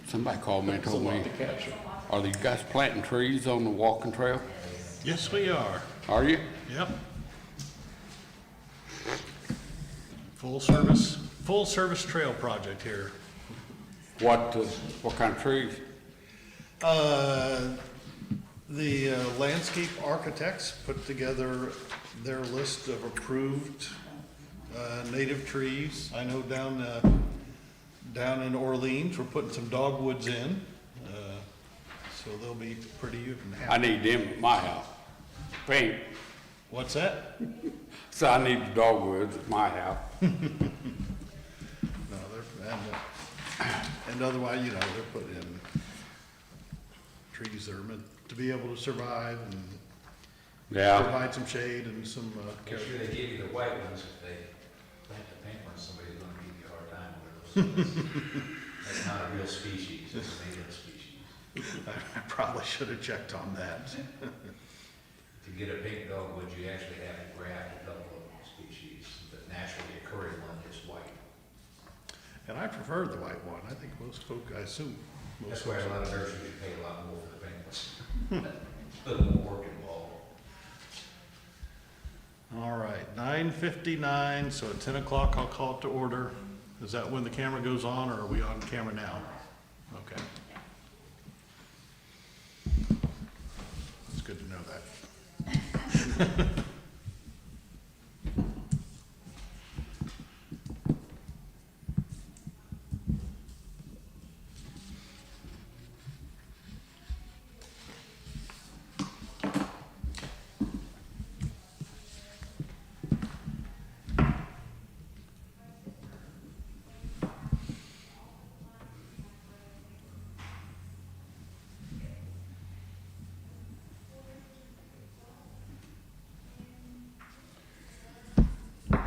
Somebody called me and It's a told lot me, to capture. are these guys planting trees on the walking trail? Yes, we are. Are you? Yep. Full service trail project here. What kind of trees? The landscape architects put together their list of approved native trees. I know down in Orleans, we're putting some dogwoods in, so they'll be pretty I need them at my house. Pink. What's that? So I need the dogwoods at my house. No, and otherwise, you know, they're putting in trees that are meant to be able to survive and Yeah. provide some shade and some Make sure they give you the white ones. If they plant the pink ones, somebody's gonna give you a hard time with those. That's not a real species, it's a native species. I probably should have checked on that. To get a pink dogwood, you actually have to graft a couple of species. The naturally occurring one is white. And I prefer the white one. I think most folk, I assume. That's why a lot of nurseries pay a lot more for the pink ones. A little more work involved. All right, 9:59, so at 10 o'clock I'll call it to order. Is that when the camera goes on, or are we on camera now? Okay. It's good to know that.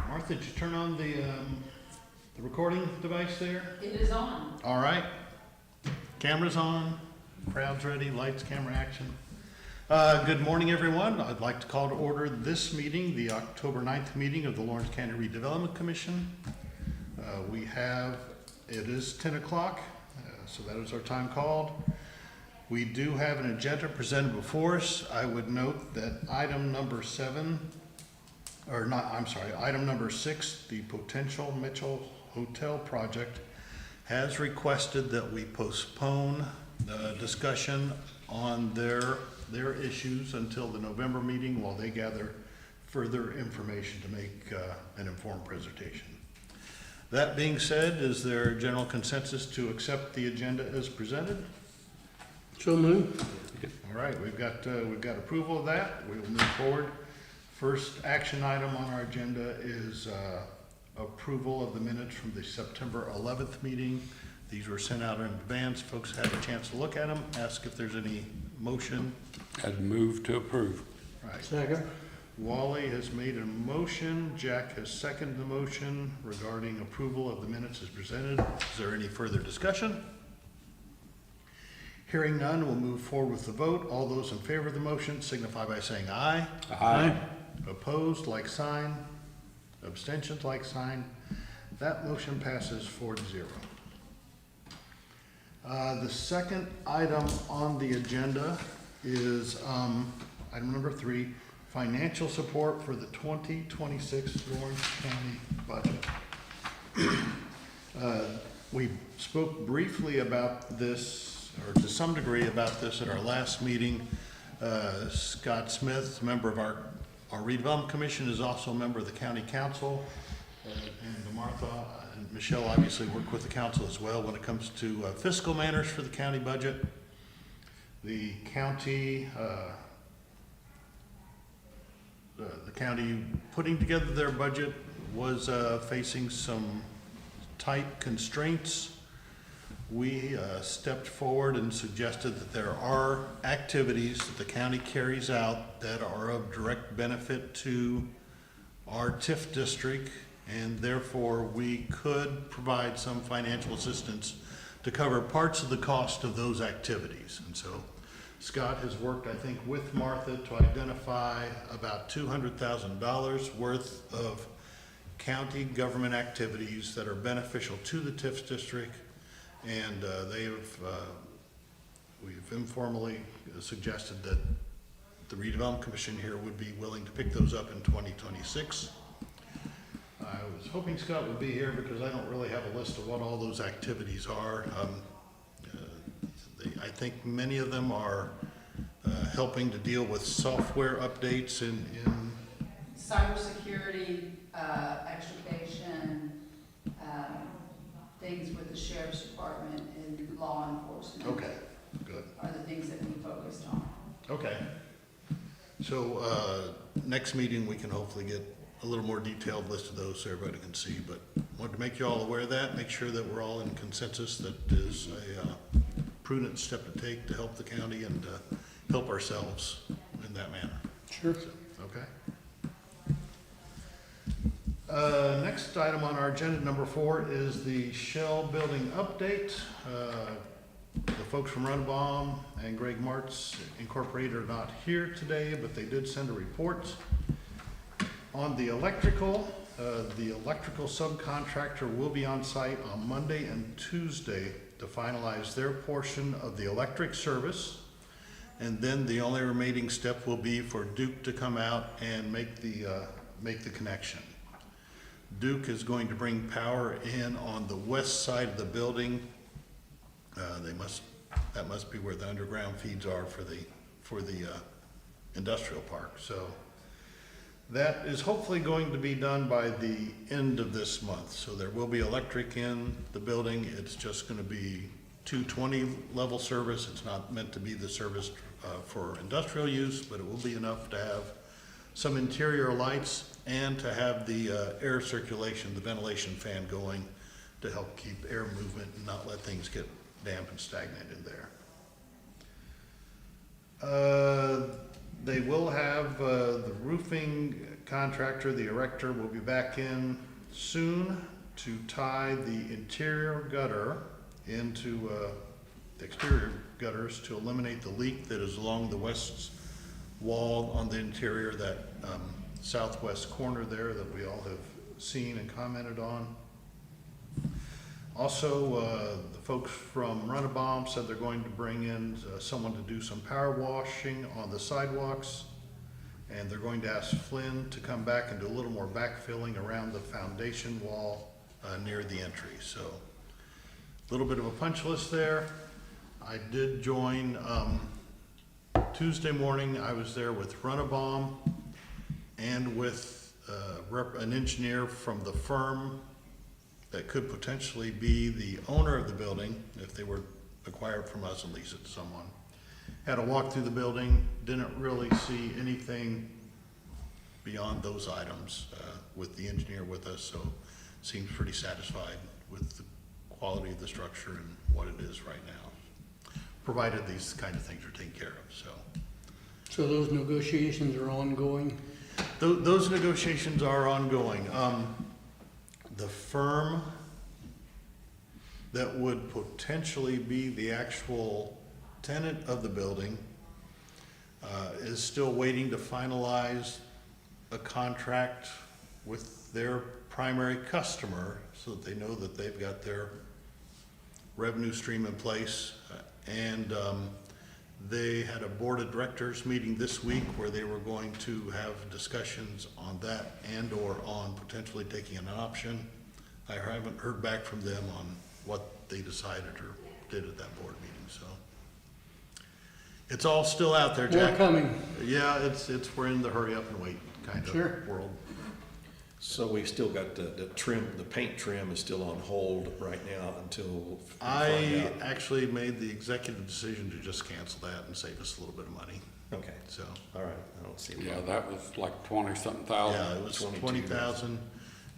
Martha, did you turn on the recording device there? It is on. All right. Camera's on, crowd's ready, lights, camera, action. Good morning, everyone. I'd like to call to order this meeting, the October 9th meeting of the Lawrence County Redevelopment Commission. It is 10 o'clock, so that is our time called. We do have an agenda presented before us. I would note that item number 6, the potential Mitchell Hotel project, has requested that we postpone the discussion on their issues until the November meeting while they gather further information to make an informed presentation. That being said, is there general consensus to accept the agenda as presented? So moved. All right, we've got approval of that. We will move forward. First action item on our agenda is approval of the minutes from the September 11th meeting. These were sent out in advance. Folks had a chance to look at them. Ask if there's any motion. I'd move to approve. Right. Second. Wally has made a motion. Jack has seconded the motion regarding approval of the minutes as presented. Is there any further discussion? Hearing none, we'll move forward with the vote. All those in favor of the motion signify by saying aye. Aye. Opposed, like sign. Abstentions, like sign. That motion passes 4-0. The second item on the agenda is item number 3, financial support for the 2026 Lawrence County budget. We spoke briefly about this, or to some degree about this at our last meeting. Scott Smith, member of our redevelopment commission, is also a member of the county council, and Martha and Michelle obviously work with the council as well when it comes to fiscal matters for the county budget. The county putting together their budget was facing some tight constraints. We stepped forward and suggested that there are activities that the county carries out that are of direct benefit to our TIF district, and therefore we could provide some financial assistance to cover parts of the cost of those activities. And so Scott has worked, I think, with Martha to identify about $200,000 worth of county government activities that are beneficial to the TIF district And we've informally suggested that the redevelopment commission here would be willing to pick those up in 2026. I was hoping Scott would be here because I don't really have a list of what all those activities are. I think many of them are helping to deal with software updates in Cybersecurity, extrication, things with the sheriff's department and law enforcement. Okay, good. Are the things that we focused on. Okay. So, next meeting, we can hopefully get a little more detailed list of those so everybody can see, but wanted to make you all aware of that, make sure that we're all in consensus that is a prudent step to take to help the county and help ourselves in that manner. Sure. So, okay. Next item on our agenda, number 4, is the Shell building update. The folks from Runabaum and Greg Martz Incorporated are not here today, but they did send a report. On the electrical subcontractor will be on site on Monday and Tuesday to finalize their portion of the electric service. And then the only remaining step will be for Duke to come out and make the connection. Duke is going to bring power in on the west side of the building. That must be where the underground feeds are for the industrial park. So that is hopefully going to be done by the end of this month. So there will be electric in the building. It's just going to be 220 level service. It's not meant to be the service for industrial use, but it will be enough to have some interior lights and to have the air circulation, the ventilation fan going to help keep air movement and not let things get damp and stagnant in there. They will have the roofing contractor, the erector, will be back in soon to tie the interior gutter into the exterior gutters to eliminate the leak that is along the west wall on the interior, that southwest corner there that we all have seen and commented on. Also, the folks from Runabaum said they're going to bring in someone to do some power washing on the sidewalks, and they're going to ask Flynn to come back and do a little more backfilling around the foundation wall near the entry. So a little bit of a punch list there. I did join Tuesday morning. I was there with Runabaum and with an engineer from the firm that could potentially be the owner of the building if they were acquired from us and lease it to someone. Had a walk through the building, didn't really see anything beyond those items with the engineer with us, so seems pretty satisfied with the quality of the structure and what it is right now, provided these kind of things are taken care of. So those negotiations are ongoing? Those negotiations are ongoing. The firm that would potentially be the actual tenant of the building is still waiting to finalize a contract with their primary customer so that they know that they've got their revenue stream in place. And they had a board of directors meeting this week where they were going to have discussions on that and or on potentially taking an option. I haven't heard back from them on what they decided or did at that board meeting, so. It's all still out there, More Jack. coming. Yeah, we're in the hurry up and wait kind Sure. of world. So we've still got the trim, the paint trim is still on hold right now until we find I out. actually made the executive decision to just cancel that and save us a little bit of money, Okay, so. all right, I don't see. Yeah, that was like 20-something thousand. Yeah, it was 22. 20,000,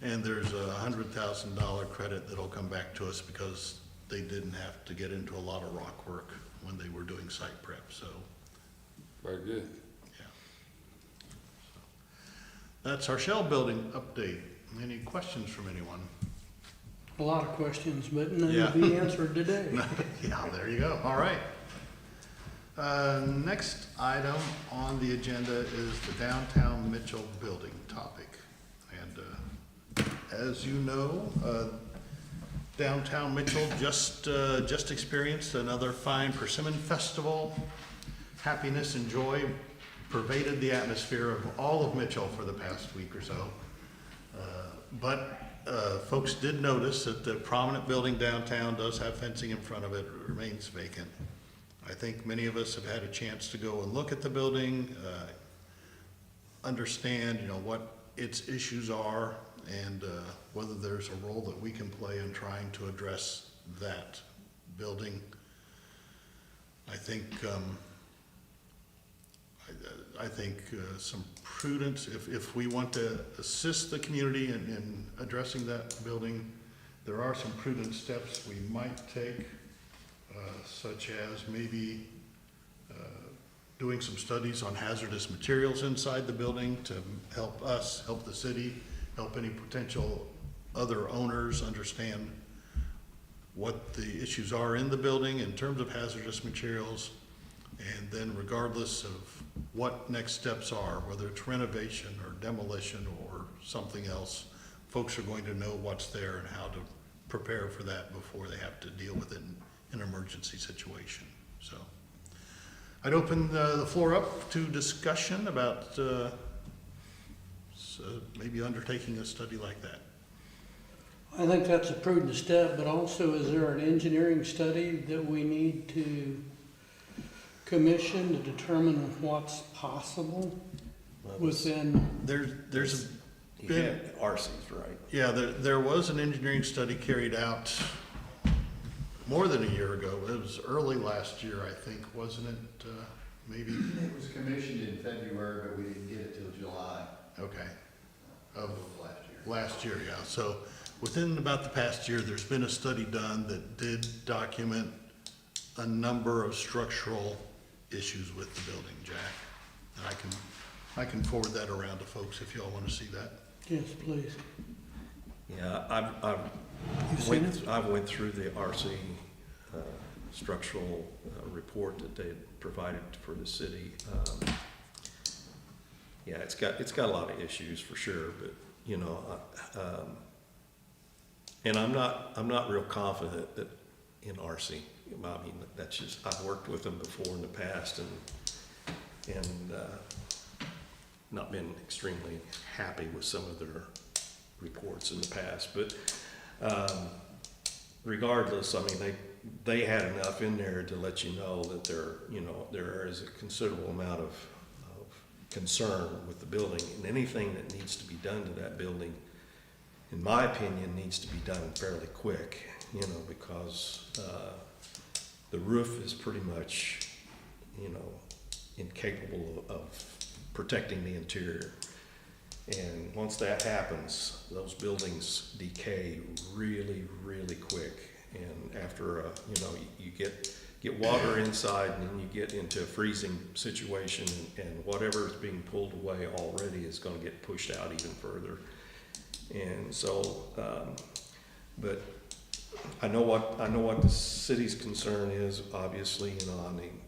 and there's a $100,000 credit that'll come back to us because they didn't have to get into a lot of rock work when they were doing site prep, so, Very good. yeah. That's our Shell building update. Any questions from anyone? A lot of questions, but none Yeah. will be answered today. Yeah, there you go, all right. Next item on the agenda is the downtown Mitchell building topic. And as you know, Downtown Mitchell just experienced another fine persimmon festival. Happiness and joy pervaded the atmosphere of all of Mitchell for the past week or so. But folks did notice that the prominent building downtown does have fencing in front of it, remains vacant. I think many of us have had a chance to go and look at the building, understand, what its issues are, and whether there's a role that we can play in trying to address that building. I think, I think some prudence, if we want to assist the community in addressing that building, there are some prudent steps we might take, such as maybe doing some studies on hazardous materials inside the building to help us, help the city, help any potential other owners understand what the issues are in the building in terms of hazardous materials. And then regardless of what next steps are, whether it's renovation or demolition or something else, folks are going to know what's there and how to prepare for that before they have to deal with it in an emergency situation. So I'd open the floor up to discussion about maybe undertaking a study like that. I think that's a prudent step, but also is there an engineering study that we need to commission to determine what's possible within? There's You been, had RCs, right? yeah, there was an engineering study carried out more than a year ago. It was early last year, I think, wasn't it? Maybe, It was commissioned in February, but we didn't get it till July okay, of of last year. last year, yeah. So within about the past year, there's been a study done that did document a number of structural issues with the building, Jack. And I can forward that around to folks if y'all want to see that. Yes, please. Yeah, You've seen it? I went through the RC structural report that they had provided for the city. Yeah, it's got a lot of issues for sure, but and I'm not real confident that in RC. I mean, that's just, I've worked with them before in the past and not been extremely happy with some of their reports in the past, but regardless, I mean, they had enough in there to let you know that there is a considerable amount of concern with the building, and anything that needs to be done to that building, in my opinion, needs to be done fairly quick, because the roof is pretty much, incapable of protecting the interior. And once that happens, those buildings decay really, really quick. And after, you get water inside and then you get into a freezing situation, and whatever is being pulled away already is gonna get pushed out even further. And so, but I know what the city's concern is, obviously, I mean,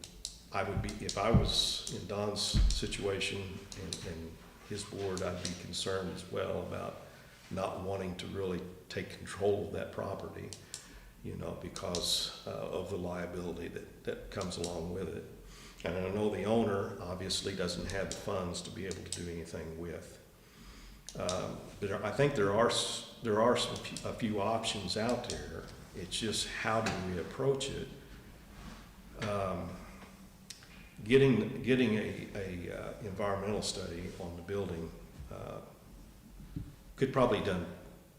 I would be, if I was in Don's situation and his board, I'd be concerned as well about not wanting to really take control of that property, because of the liability that comes along with it. And I know the owner obviously doesn't have the funds to be able to do anything with. But I think there are a few options out there. It's just how do we approach it? Getting a environmental study on the building could probably be done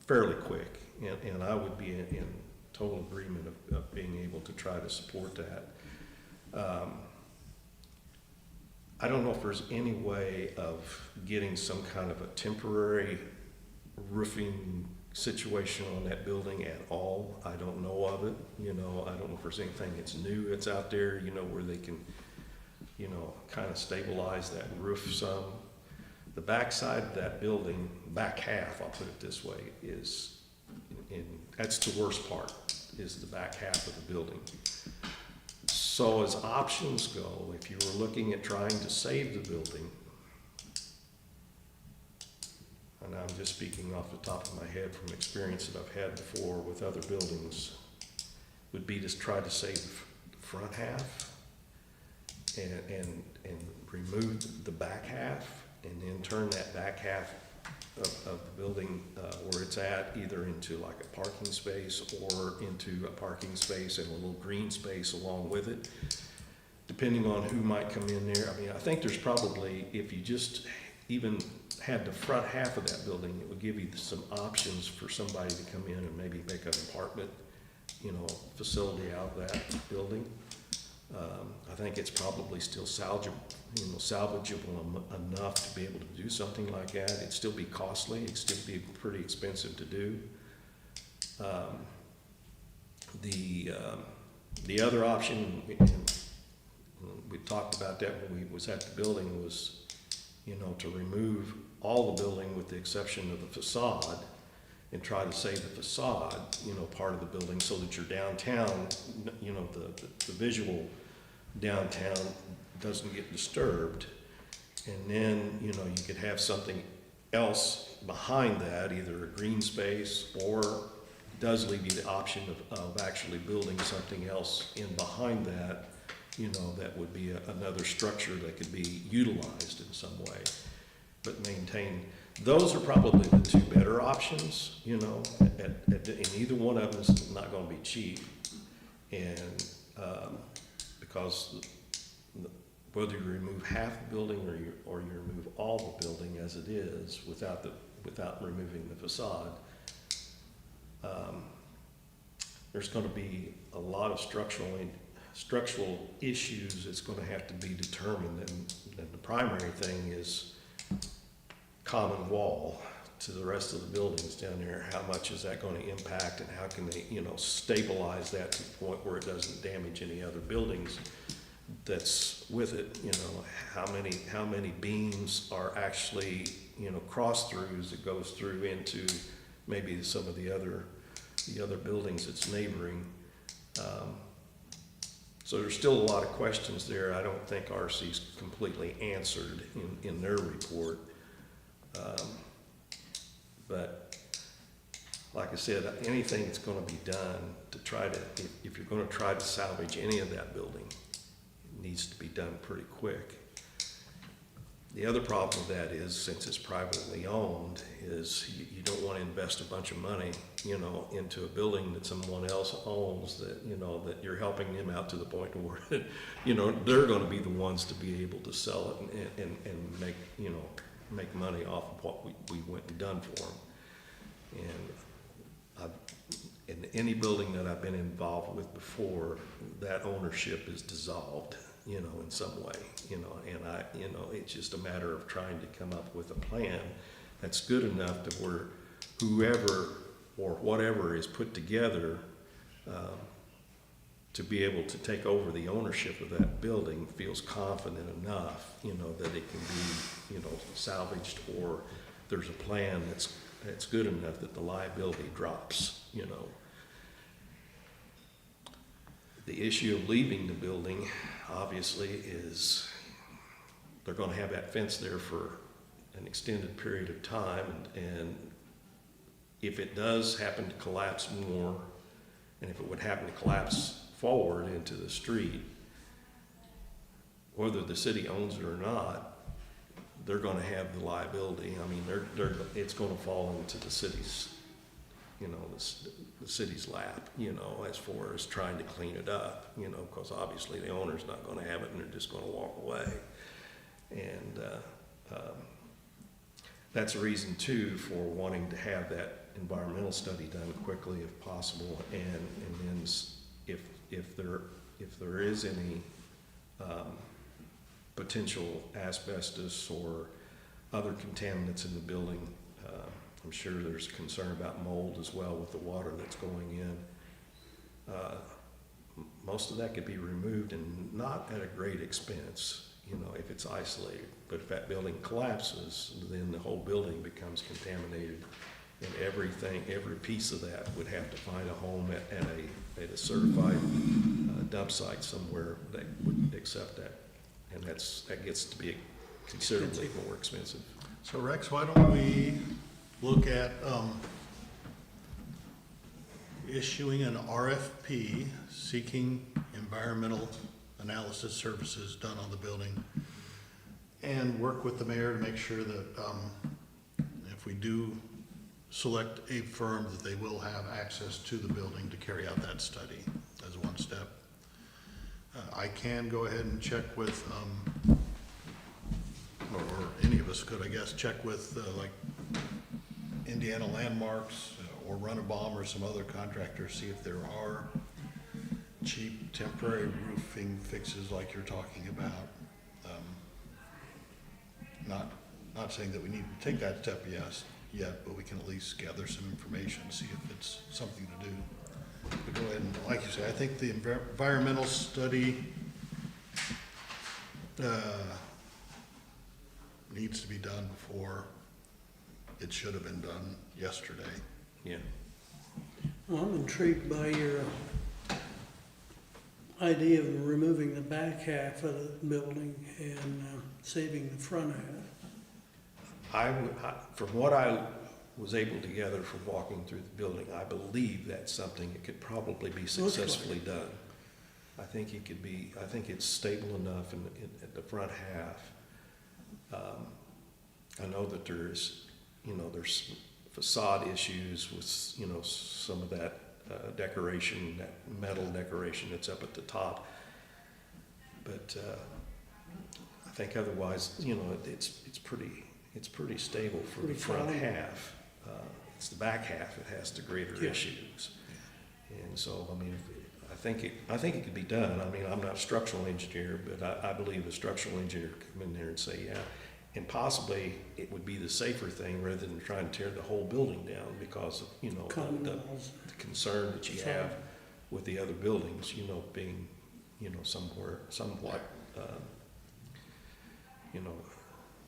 fairly quick, and I would be in total agreement of being able to try to support that. I don't know if there's any way of getting some kind of a temporary roofing situation on that building at all. I don't know of it. I don't know if there's anything that's new that's out there, where they can, kind of stabilize that roof some. The back side of that building, back half, I'll put it this way, that's the worst part, is the back half of the building. So as options go, if you were looking at trying to save the building, I and I'm just speaking off the top of my head from experience that I've had before with other buildings, would be to try to save the front half and remove the back half, and then turn that back half of the building where it's at, either into like a parking space or into a parking space and a little green space along with it, depending on who might come in there. I mean, I think there's probably, if you just even had the front half of that building, it would give you some options for somebody to come in and maybe make an apartment, you know, facility out of that building. I think it's probably still salvageable enough to be able to do something like that. It'd still be costly, it'd still be pretty expensive to do. The other option, we talked about that when we was at the building, was, you know, to remove all the building with the exception of the facade, and try to save the facade, you know, part of the building, so that your downtown, you know, the visual downtown doesn't get disturbed. And then, you know, you could have something else behind that, either a green space, or does leave you the option of actually building something else in behind that, you know, that would be another structure that could be utilized in some way, but maintain. Those are probably the two better options, you know, and either one of them is not gonna be cheap. And, because whether you remove half the building or you remove all the building as it is without removing the facade, there's gonna be a lot of structural issues that's gonna have to be determined, and the primary thing is common wall to the rest of the buildings down there. How much is that gonna impact, and how can they, you know, stabilize that to the point where it doesn't damage any other buildings that's with it? You know, how many beams are actually, you know, cross throughs that goes through into maybe some of the other buildings that's neighboring. So there's still a lot of questions there. I don't think RC's completely answered in their report. But like I said, anything that's gonna be done to try to, if you're gonna try to salvage any of that building, it needs to be done pretty quick. The other problem with that is, since it's privately owned, is you don't wanna invest a bunch of money, you know, into a building that someone else owns, that, you know, that you're helping them out to the point where, you know, they're gonna be the ones to be able to sell it and make, you know, make money off of what we went and done for them. And in any building that I've been involved with before, that ownership is dissolved, you know, in some way, you know, and you know, it's just a matter of trying to come up with a plan that's good enough to where whoever or whatever is put together to be able to take over the ownership of that building feels confident enough, you know, that it can be, you know, salvaged, or there's a plan that's good enough that the liability drops, you know. The issue of leaving the building, obviously, is they're gonna have that fence there for an extended period of time, and if it does happen to collapse more, and if it would happen to collapse forward into the street, whether the city owns it or not, they're gonna have the liability. I mean, it's gonna fall into the city's, you know, the city's lap, you know, as far as trying to clean it up, you know, because obviously the owner's not gonna have it and they're just gonna walk away. And that's a reason too for wanting to have that environmental study done quickly if possible, and then if there is any potential asbestos or other contaminants in the building, I'm sure there's concern about mold as well with the water that's going in. Most of that could be removed, and not at a great expense, you know, if it's isolated. But if that building collapses, then the whole building becomes contaminated, and every piece of that would have to find a home at a certified dump site somewhere that would accept that. And that gets to be considerably more expensive. So Rex, why don't we look at, issuing an RFP seeking environmental analysis services done on the building, and work with the mayor to make sure that, if we do select a firm, that they will have access to the building to carry out that study as one step. I can go ahead and check with, or any of us could, I guess, check with, like, Indiana Landmarks or Runabaum or some other contractors, see if there are cheap temporary roofing fixes like you're talking about. Not saying that we need to take that step yet, but we can at least gather some information, see if it's something to do. But go ahead and, like you say, I think the environmental study needs to be done before it should have been done yesterday. Yeah. Well, I'm intrigued by your idea of removing the back half of the building and saving the front half. From what I was able to gather from walking through the building, I believe that's something that could probably be successfully done. I think it could be, I think it's stable enough in the front half. I know that there's facade issues with, some of that decoration, that metal decoration that's up at the top. But I think otherwise, it's pretty stable for the Pretty front solid. half. It's the back half that has the greater Yeah. issues. And so, I mean, I think it could be done. I mean, I'm not a structural engineer, but I believe a structural engineer could come in there and say, yeah. And possibly it would be the safer thing rather than trying to tear the whole building down because of, Con the walls. concern that you have with the other buildings, being, somewhat,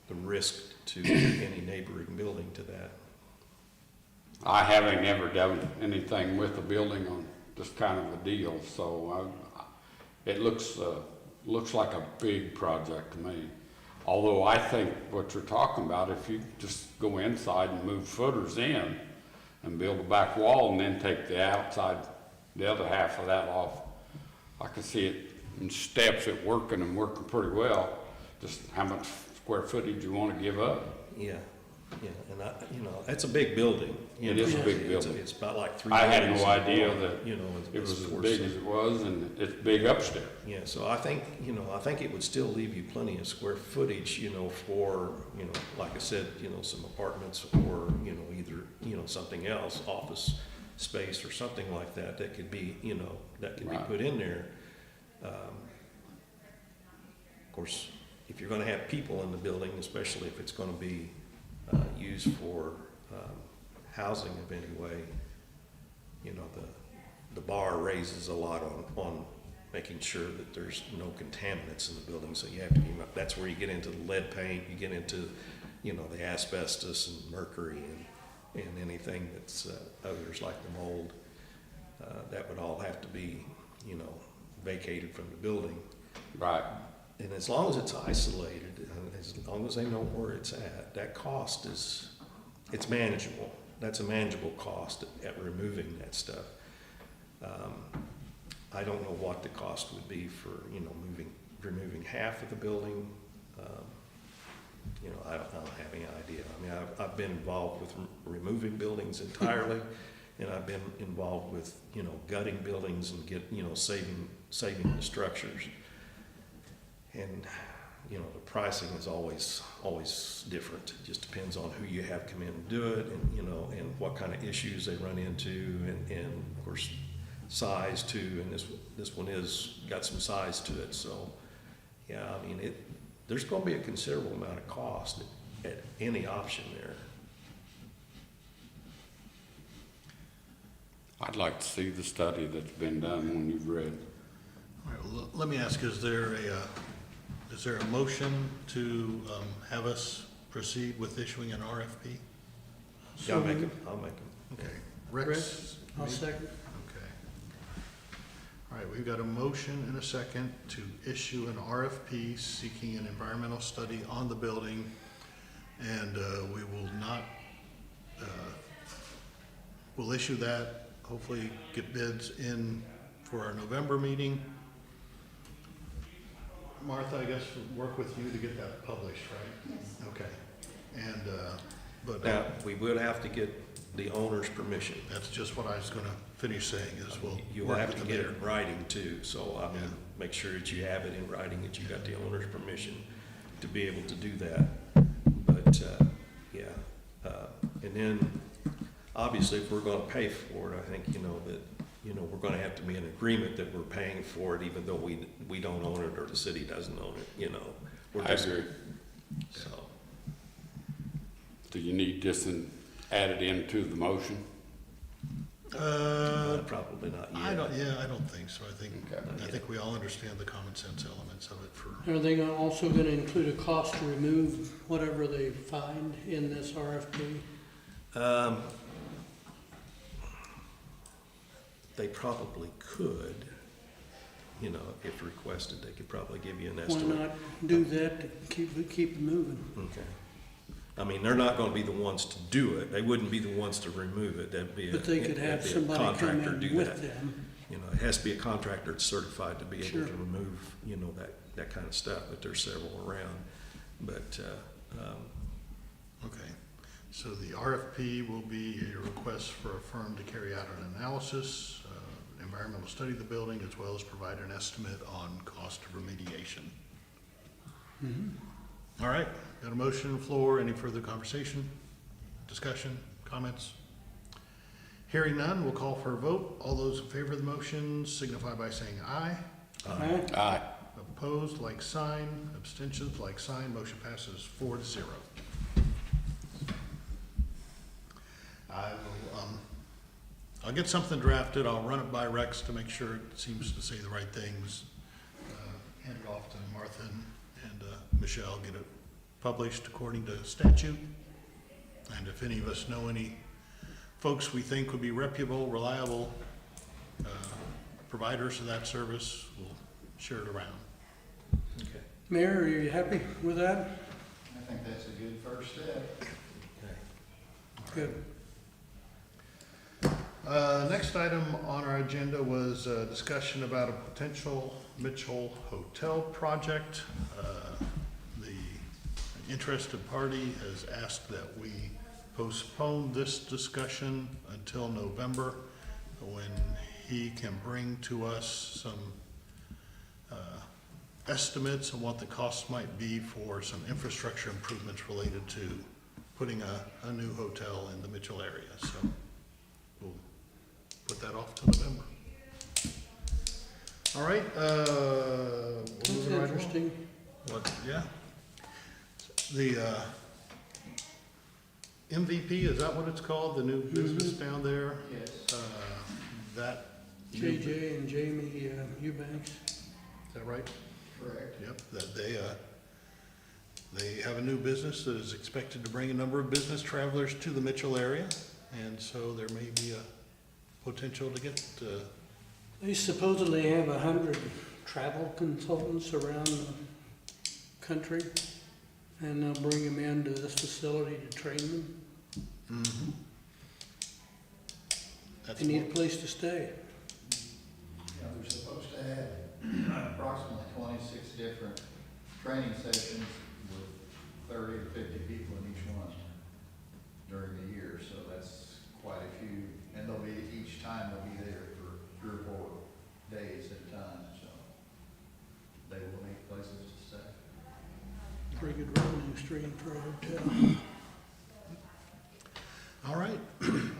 the risk to any neighboring building to that. I haven't ever done anything with a building on this kind of a deal, so it looks like a big project to me. Although I think what you're talking about, if you just go inside and move footers in and build a back wall and then take the outside, the other half of that off, I can see it in steps it working and working pretty well. Just how much square footage you want to give up. Yeah, and that's a big building. It is a big building. It's about like 3 I had buildings no in idea one, that it was as big as it was, and it's big upstairs. Yeah, so I think it would still leave you plenty of square footage, for, like I said, some apartments or, either, something else, office space or something like that, that could be, that could be Right. put in there. Of course, if you're gonna have people in the building, especially if it's gonna be, used for, housing of any way, the bar raises a lot on making sure that there's no contaminants in the building, so you have to be, that's where you get into the lead paint, you get into, the asbestos and mercury and anything that's, others like the mold, that would all have to be, vacated from the building. Right. And as long as it's isolated, and as long as they know where it's at, that cost it's manageable. That's a manageable cost at removing that stuff. I don't know what the cost would be for, removing half of the building. I don't have any idea. I mean, I've been involved with removing buildings entirely, and I've been involved with, gutting buildings and saving the structures. And, the pricing is always different. It just depends on who you have come in and do it and, and what kind of issues they run into and of course, size too. And this one got some size to it. So, yeah, I mean, there's going to be a considerable amount of cost at any option there. I'd like to see the study that's been done when you've read. All right, well, let me ask, is there a motion to have us proceed with issuing an RFP? Yeah, I'll make them. Okay. Rex? I'll second. Okay. All right, we've got a motion and a second to issue an RFP seeking an environmental study on the building. And we will not we'll issue that, hopefully get bids in for our November meeting. Martha, I guess, we'll work with you to get that published, right? Yes. Okay. And, but Now, we would have to get the owner's permission. that's just what I was gonna finish saying, is we'll You'll work have with to the get it mayor. in writing too, so I mean, Yeah. make sure that you have it in writing, that you got the owner's permission to be able to do that. But, yeah, and then, obviously, if we're gonna pay for it, I think, that, we're gonna have to be in agreement that we're paying for it, even though we don't own it or the city doesn't own it, We're I just- agree. So, Do you need this added into the motion? probably not yet. I don't think so. Okay. I think we all understand the common sense elements of it for, Are they also gonna include a cost to remove whatever they find in this RFP? They probably could, if requested, they could probably give you an Why estimate. not do that to keep it moving? Okay. I mean, they're not gonna be the ones to do it. They wouldn't be the ones to remove it. That'd be a. But they could have that'd be a somebody come contractor in do with that. them. It has to be a contractor that's certified to be able Sure. to remove, that kind of stuff, but there's several around. But, okay. So the RFP will be a request for a firm to carry out an analysis, environmental study of the building, as well as provide an estimate on cost of remediation. All right, got a motion on the floor. Any further conversation, discussion, comments? Hearing none, we'll call for a vote. All those in favor of the motion signify by saying aye. Aye. Aye. Opposed, like sign. Abstentions, like sign. Motion passes 4-0. I will, I'll get something drafted. I'll run it by Rex to make sure it seems to say the right things. Hand it off to Martha and Michelle, get it published according to statute. And if any of us know any folks we think would be reputable, reliable providers of that service, we'll share it around. okay. Mayor, are you happy with that? I think that's a good first step. Good. Next item on our agenda was a discussion about a potential Mitchell Hotel project. The interested party has asked that we postpone this discussion until November, when he can bring to us some estimates of what the costs might be for some infrastructure improvements related to putting a new hotel in the Mitchell area. So we'll put that off till November. All right, we'll That's move right along. interesting. What, yeah. The MVP, is that what it's called, the new business down there? Yes. That. new- JJ and Jamie Eubanks. Is that right? Correct. Yep, that they have a new business that is expected to bring a number of business travelers to the Mitchell area. And so there may be a potential to get, They supposedly have 100 travel consultants around the country, and they'll bring them into this facility to train them. that's They need what- a place to stay. Yeah, we're supposed to have approximately 26 different training sessions with 30 to 50 people in each one during the year, so that's quite a few. And they'll be, each time they'll be there for 3 or 4 days at a time, so they will need places to stay. Pretty good revenue stream for a hotel. All right,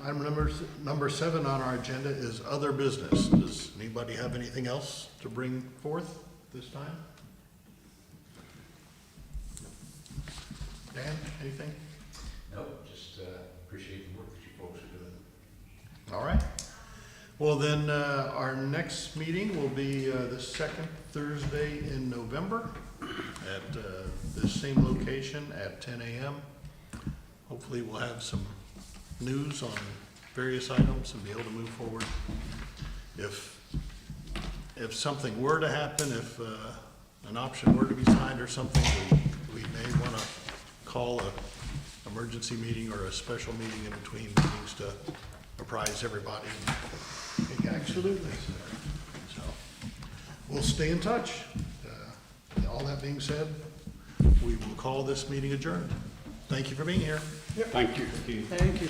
item number 7 on our agenda is other business. Does anybody have anything else to bring forth this time? Dan, anything? Nope, just appreciate the work that you folks are doing. All right. Well, then, our next meeting will be the second Thursday in November at this same location at 10 a.m. Hopefully, we'll have some news on various items and be able to move forward. If something were to happen, if an option were to be signed or something, we may want to call a emergency meeting or a special meeting in between meetings to surprise everybody. Absolutely. So, we'll stay in touch. All that being said, we will call this meeting adjourned. Thank you for being here. Thank you. Thank you.